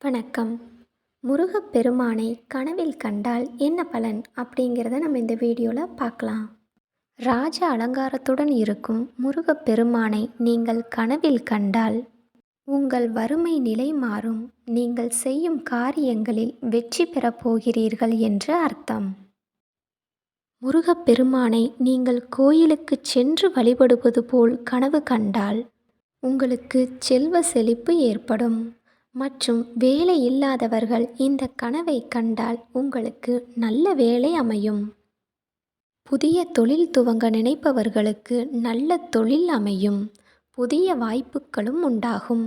வணக்கம். முருகப்பெருமானை கனவில் கண்டால் என்ன பலன் அப்படிங்கிறத நம்ம இந்த வீடியோவில் பார்க்கலாம். ராஜ அலங்காரத்துடன் இருக்கும் முருகப்பெருமானை நீங்கள் கனவில் கண்டால் உங்கள் வறுமை நிலை மாறும், நீங்கள் செய்யும் காரியங்களில் வெற்றி பெறப் போகிறீர்கள் என்று அர்த்தம். முருகப்பெருமானை நீங்கள் கோயிலுக்கு சென்று வழிபடுவது போல் கனவு கண்டால் உங்களுக்கு செல்வ செழிப்பு ஏற்படும். மற்றும் வேலை இல்லாதவர்கள் இந்த கனவை கண்டால் உங்களுக்கு நல்ல வேலை அமையும். புதிய தொழில் துவங்க நினைப்பவர்களுக்கு நல்ல தொழில் அமையும். புதிய வாய்ப்புகளும் உண்டாகும்.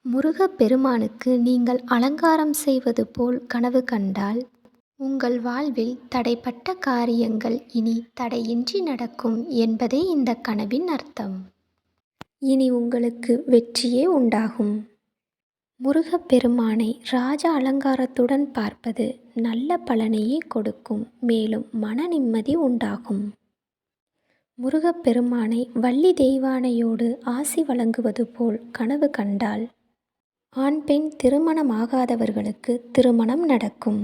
முருகப்பெருமானுக்கு நீங்கள் அலங்காரம் செய்வது போல் கனவு கண்டால் உங்கள் வாழ்வில் தடைப்பட்ட காரியங்கள் இனி தடையின்றி நடக்கும் என்பதே இந்த கனவின் அர்த்தம். இனி உங்களுக்கு வெற்றியே உண்டாகும். முருகப்பெருமானை ராஜ அலங்காரத்துடன் பார்ப்பது நல்ல பலனையே கொடுக்கும். மேலும் மன நிம்மதி உண்டாகும். முருகப்பெருமானை வள்ளி தெய்வானையோடு ஆசி வழங்குவது போல் கனவு கண்டால் ஆண் பெண் திருமணமாகாதவர்களுக்கு திருமணம் நடக்கும்.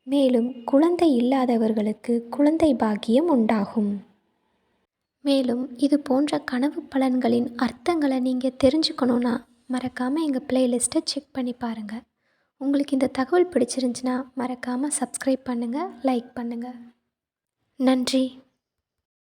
மேலும் குழந்தை இல்லாதவர்களுக்கு குழந்தை பாக்கியம் உண்டாகும். மேலும் இது போன்ற கனவு பலன்களின் அர்த்தங்களை நீங்கள் தெரிஞ்சுக்கணுன்னா மறக்காமல் எங்கள் பிளேலிஸ்ட்டை செக் பண்ணி பாருங்கள். உங்களுக்கு இந்த தகவல் பிடிச்சிருந்துச்சுன்னா மறக்காமல் சப்ஸ்கிரைப் பண்ணுங்கள், லைக் பண்ணுங்கள். நன்றி.